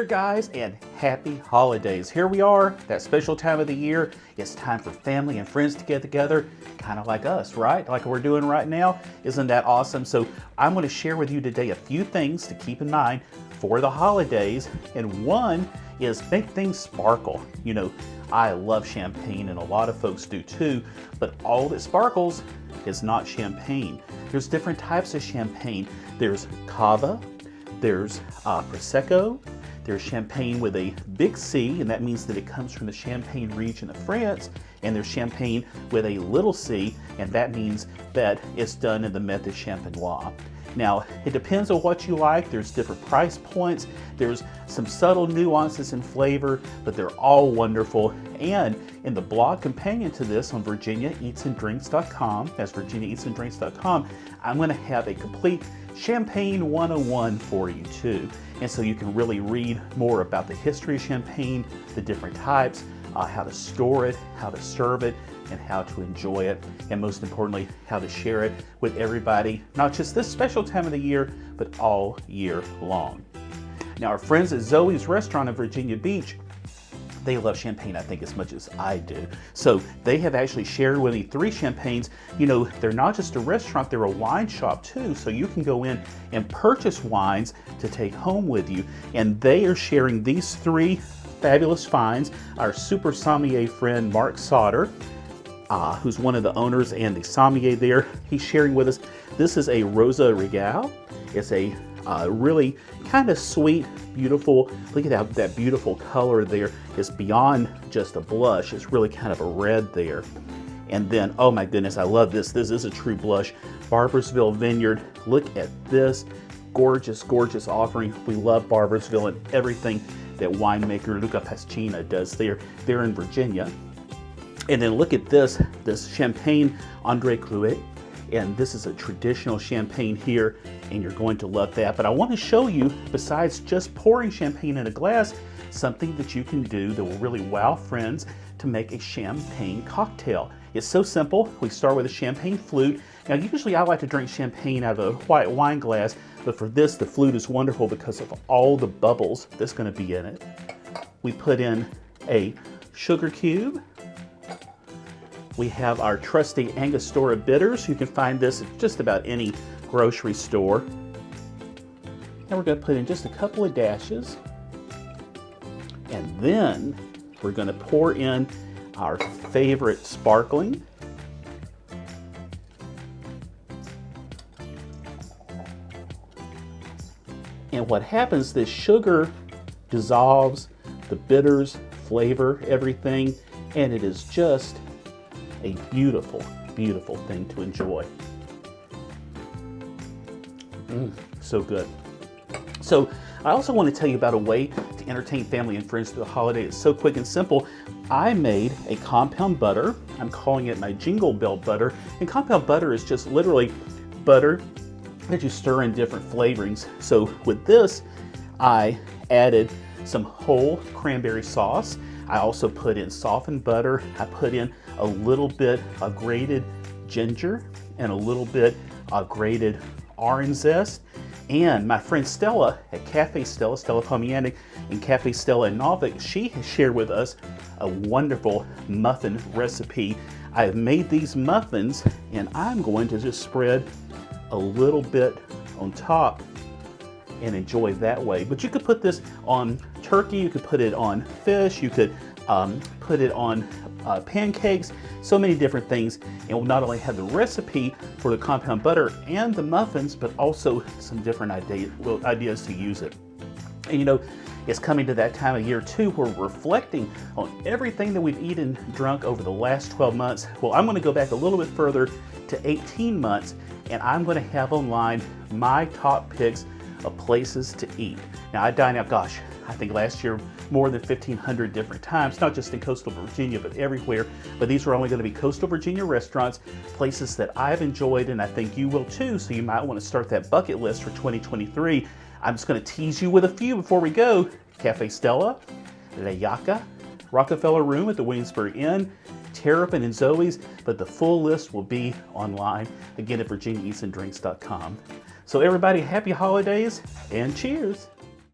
there, guys, and happy holidays. Here we are, that special time of the year. It's time for family and friends to get together, kind of like us, right? Like we're doing right now. Isn't that awesome? So I'm going to share with you today a few things to keep in mind for the holidays. And one is make things sparkle. You know, I love champagne and a lot of folks do too, but all that sparkles is not champagne. There's different types of champagne. There's cava, there's Prosecco, there's champagne with a big C, and that means that it comes from the Champagne region of France, and there's champagne with a little c, and that means that it's done in the method champenois. Now, it depends on what you like. There's different price points. There's some subtle nuances in flavor, but they're all wonderful. And in the blog companion to this on virginiaeatsanddrinks.com, that's virginiaeatsanddrinks.com, I'm going to have a complete Champagne 101 for you too. And so you can really read more about the history of champagne, the different types, how to store it, how to serve it, and how to enjoy it, and most importantly, how to share it with everybody, not just this special time of the year, but all year long. Now, our friends at Zoe's restaurant in Virginia Beach, they love champagne, I think, as much as I do. So they have actually shared with me 3 champagnes. You know, they're not just a restaurant, they're a wine shop too. So you can go in and purchase wines to take home with you. And they are sharing these 3 fabulous finds. Our super sommelier friend, Mark Sauter, who's one of the owners and the sommelier there, he's sharing with us. This is a Rosa Regal. It's a really kind of sweet, beautiful, look at that beautiful color there. It's beyond just a blush. It's really kind of a red there. And then, oh my goodness, I love this. This is a true blush. Barboursville Vineyard. Look at this gorgeous, gorgeous offering. We love Barboursville and everything that winemaker Luca Pascina does there. They're in Virginia. And then look at this Champagne André Clouet. And this is a traditional champagne here, and you're going to love that. But I want to show you, besides just pouring champagne in a glass, something that you can do that will really wow friends to make a champagne cocktail. It's so simple. We start with a champagne flute. Now, usually I like to drink champagne out of a white wine glass, but for this, the flute is wonderful because of all the bubbles that's going to be in it. We put in a sugar cube. We have our trusty Angostura bitters. You can find this at just about any grocery store. And we're going to put in just a couple of dashes. And then we're going to pour in our favorite sparkling. And what happens, this sugar dissolves the bitters, flavor, everything, and it is just a beautiful, beautiful thing to enjoy. So good. So I also want to tell you about a way to entertain family and friends through the holiday. It's so quick and simple. I made a compound butter. I'm calling it my Jingle Bell Butter. And compound butter is just literally butter that you stir in different flavorings. So with this, I added some whole cranberry sauce. I also put in softened butter. I put in a little bit of grated ginger and a little bit of grated orange zest. And my friend Stella at Cafe Stella, Stella Pomianic and Cafe Stella in Norfolk, she has shared with us a wonderful muffin recipe. I have made these muffins and I'm going to just spread a little bit on top and enjoy that way. But you could put this on turkey, you could put it on fish, you could put it on pancakes, so many different things. And we'll not only have the recipe for the compound butter and the muffins, but also some different ideas to use it. And you know, it's coming to that time of year too where we're reflecting on everything that we've eaten and drunk over the last 12 months. Well, I'm going to go back a little bit further to 18 months, and I'm going to have online my top picks of places to eat. Now, I dine out, gosh, I think last year more than 1,500 different times, not just in coastal Virginia, but everywhere. But these are only going to be coastal Virginia restaurants, places that I've enjoyed, and I think you will too. So you might want to start that bucket list for 2023. I'm just going to tease you with a few before we go. Cafe Stella, La Yaca, Rockefeller Room at the Williamsburg Inn, Terrapin and Zoe's, but the full list will be online, again at virginiaeatsanddrinks.com. So everybody, happy holidays and cheers.